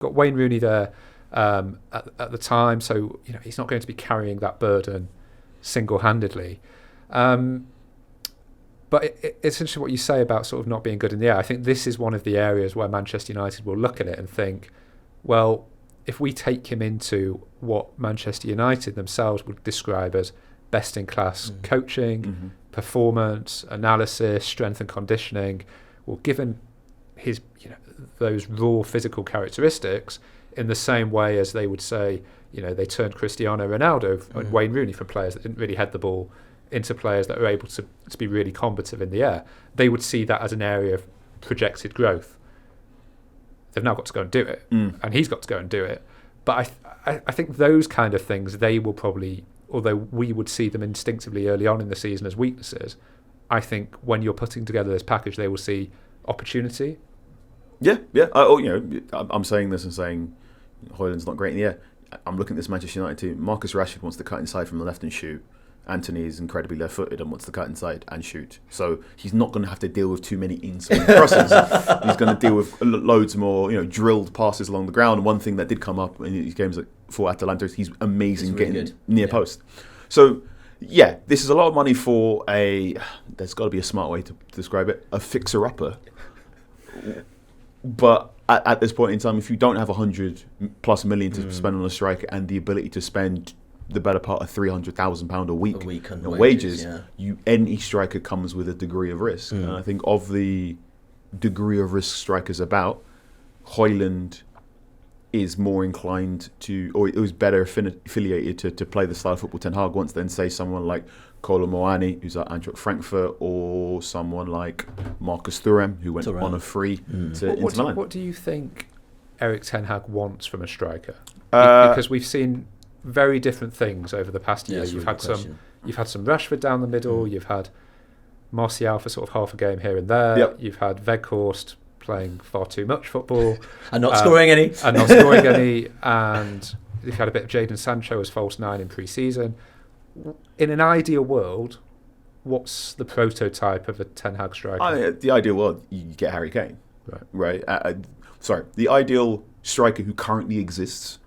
got Wayne Rooney there at the time, so he's not going to be carrying that burden single-handedly. But it's interesting what you say about sort of not being good in the air. I think this is one of the areas where Manchester United will look at it and think, well, if we take him into what Manchester United themselves would describe as best-in-class coaching, performance, analysis, strength and conditioning, well, given his those raw physical characteristics, in the same way as they would say, they turned Cristiano Ronaldo and Wayne Rooney from players that didn't really head the ball into players that are able to be really combative in the air, they would see that as an area of projected growth. They've now got to go and do it, and he's got to go and do it. But I think those kind of things, they will probably, although we would see them instinctively early on in the season as weaknesses, I think when you're putting together this package, they will see opportunity. Yeah. I'm saying this and saying Højlund's not great in the air. I'm looking at this Manchester United team. Marcus Rashford wants to cut inside from the left and shoot. Anthony is incredibly left-footed and wants to cut inside and shoot. So he's not going to have to deal with too many inside crosses. He's going to deal with loads more, drilled passes along the ground. And one thing that did come up in these games for Atalanta is he's amazing really getting near post. So, yeah, this is a lot of money for there's got to be a smart way to describe it, a fixer-upper. But at this point in time, if you don't have 100+ million to spend on a striker and the ability to spend the better part of £300,000 a week on wages, any striker comes with a degree of risk. And I think of the degree of risk strikers about, Højlund is more inclined to, or it was better affiliated to play the style of football Ten Hag wants than say someone like Kolo Muani, who's at Eintracht Frankfurt, or someone like Marcus Thuram, who went on a free to Inter Milan. What do you think Erik Ten Hag wants from a striker? Because we've seen very different things over the past year. You've had some Rashford down the middle. You've had Martial for sort of half a game here and there. Yep. You've had Weghorst playing far too much football and not scoring any. And you've had a bit of Jadon Sancho as false nine in pre-season. In an ideal world, what's the prototype of a Ten Hag striker? The ideal world, you get Harry Kane. Right. The ideal striker who currently exists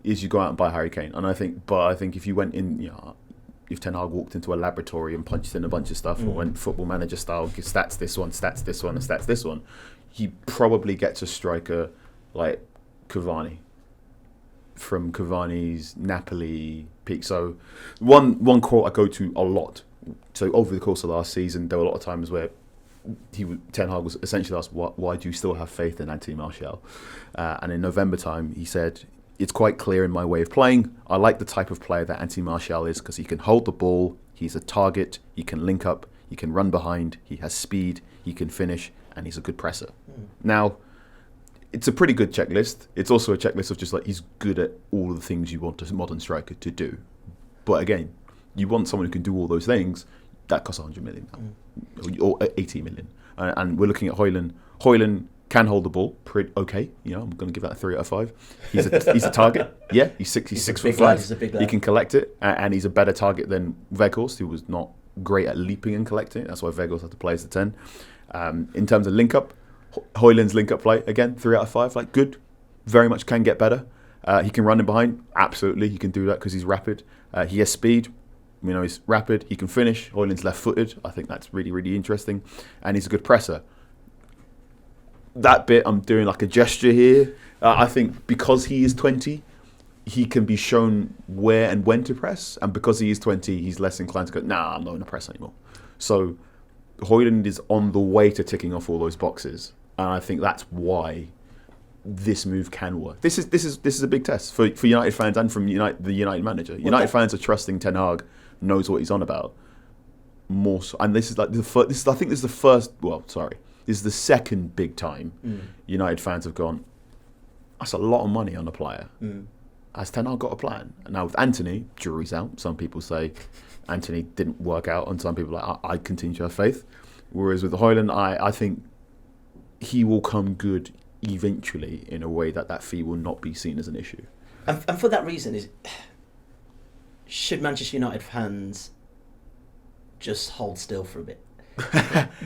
is you go out and buy Harry Kane. And I think if you went in, if Ten Hag walked into a laboratory and punched in a bunch of stuff, or went football manager style, stats this one, stats this one, and stats this one, he probably gets a striker like Cavani from Cavani's Napoli peak. So one quote I go to a lot. So over the course of last season, there were a lot of times where Ten Hag was essentially asked, why do you still have faith in Anthony Martial? And in November time, he said, it's quite clear in my way of playing. I like the type of player that Anthony Martial is because he can hold the ball, he's a target, he can link up, he can run behind, he has speed, he can finish, and he's a good presser. Now, it's a pretty good checklist. It's also a checklist of just like he's good at all of the things you want a modern striker to do. But again, you want someone who can do all those things, that costs 100 million now, or 80 million. And we're looking at Højlund. Højlund can hold the ball pretty okay. I'm going to give that a 3 out of 5. He's a target. Yeah, he's 6 foot 5. He's a big lad. He can collect it, and he's a better target than Weghorst, who was not great at leaping and collecting it. That's why Weghorst had to play as the 10. In terms of link up, Højlund's link up play again 3 out of 5. Like good, very much can get better. He can run in behind. Absolutely, he can do that because he's rapid. He has speed. He's rapid. He can finish. Højlund's left-footed. I think that's really, really interesting, and he's a good presser. That bit, I'm doing like a gesture here. I think because he is 20, he can be shown where and when to press. And because he is 20, he's less inclined to go, nah, I'm not going to press anymore. So Højlund is on the way to ticking off all those boxes. And I think that's why this move can work. This is a big test for United fans and from the United manager. United fans are trusting Ten Hag knows what he's on about. More so, and this is like the first. I think this is the first. Well, sorry. This is the second big time United fans have gone, that's a lot of money on a player. Has Ten Hag got a plan? And now with Anthony, jury's out. Some people say Anthony didn't work out, and some people are like, I continue to have faith. Whereas with Højlund, I think he will come good eventually in a way that fee will not be seen as an issue. And for that reason, should Manchester United fans just hold still for a bit?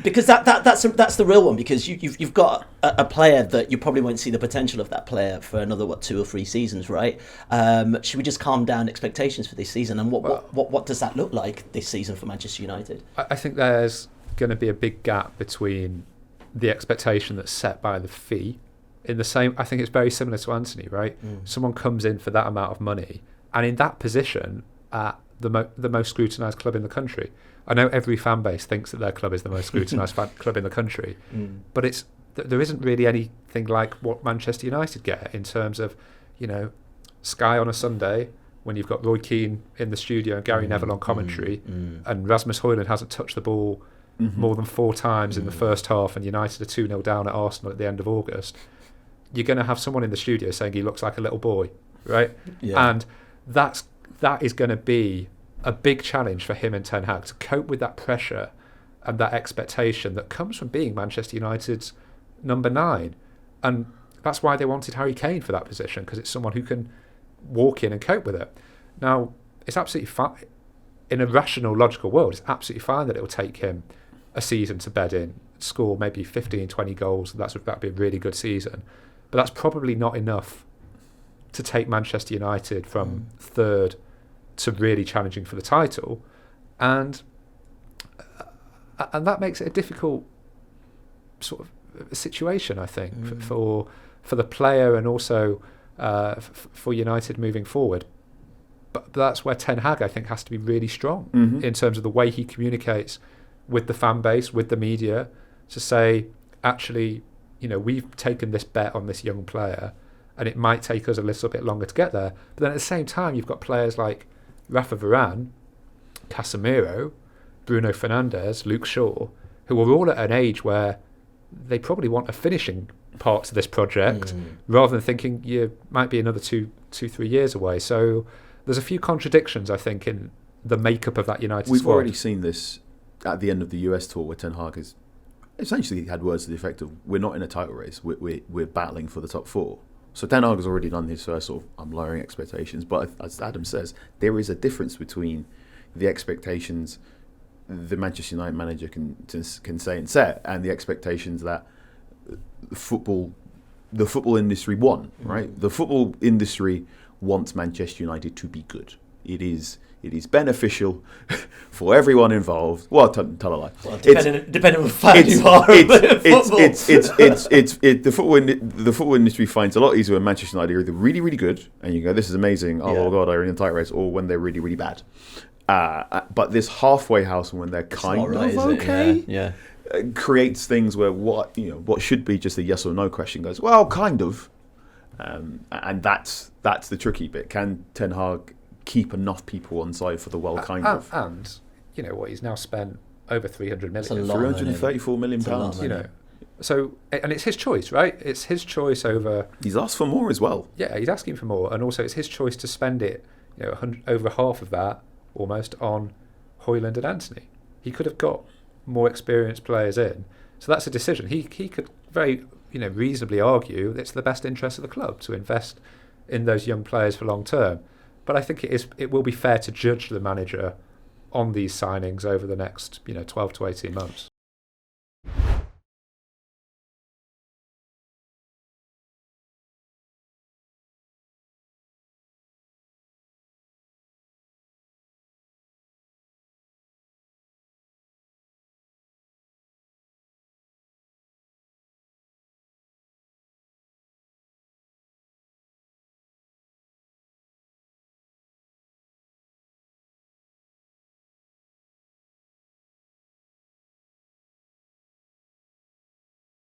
Because that's the real one. Because you've got a player that you probably won't see the potential of that player for another 2 or 3 seasons, right? Should we just calm down expectations for this season? And what does that look like this season for Manchester United? I think there's going to be a big gap between the expectation that's set by the fee. I think it's very similar to Antony, right? Someone comes in for that amount of money, and in that position at the most scrutinised club in the country. I know every fan base thinks that their club is the most scrutinised club in the country, but there isn't really anything like what Manchester United get in terms of, Sky on a Sunday when you've got Roy Keane in the studio and Gary Neville on commentary, and Rasmus Hojlund hasn't touched the ball more than 4 times in the first half, and United are 2-0 down at Arsenal at the end of August. You're going to have someone in the studio saying he looks like a little boy, right? Yeah. And that is going to be a big challenge for him and Ten Hag to cope with that pressure and that expectation that comes from being Manchester United's number 9. And that's why they wanted Harry Kane for that position, because it's someone who can walk in and cope with it. Now, it's absolutely fine. In a rational, logical world, it's absolutely fine that it will take him a season to bed in, score maybe 15, 20 goals. That'd be a really good season. But that's probably not enough to take Manchester United from 3rd to really challenging for the title, and that makes it a difficult sort of situation, I think, for the player and also for United moving forward. But that's where Ten Hag, I think, has to be really strong in terms of the way he communicates with the fan base, with the media, to say, actually, we've taken this bet on this young player, and it might take us a little bit longer to get there. But then at the same time, you've got players like Rafa Varane, Casemiro, Bruno Fernandes, Luke Shaw, who are all at an age where they probably want a finishing part to this project, rather than thinking you might be another 2-3 years away. So there's a few contradictions, I think, in the makeup of that United squad. We've already seen this at the end of the US tour, where Ten Hag has essentially had words to the effect of, we're not in a title race, we're battling for the top 4. So Ten Hag has already done his first sort of, I'm lowering expectations. But as Adam says, there is a difference between the expectations the Manchester United manager can say and set, and the expectations that the football industry want, right? The football industry wants Manchester United to be good. It is beneficial for everyone involved. Well, tell a lie. Well, depending on fan you are. The football industry finds a lot easier when Manchester United are either really, really good, and you go, this is amazing. Oh God, they're in a tight race, or when they're really, really bad. But this halfway house, when they're kind of okay, creates things where what should be just a yes or no question goes, well, kind of, and that's the tricky bit. Can Ten Hag keep enough people on side for the kind of? And what, he's now spent over 300 million. 334 million pounds. So, and it's his choice, right? It's his choice over. He's asked for more as well. Yeah, he's asking for more, and also it's his choice to spend it, over half of that almost on Højlund and Antony. He could have got more experienced players in, so that's a decision. He could very reasonably argue that it's the best interest of the club to invest in those young players for long term. But I think it will be fair to judge the manager on these signings over the next 12 to 18 months.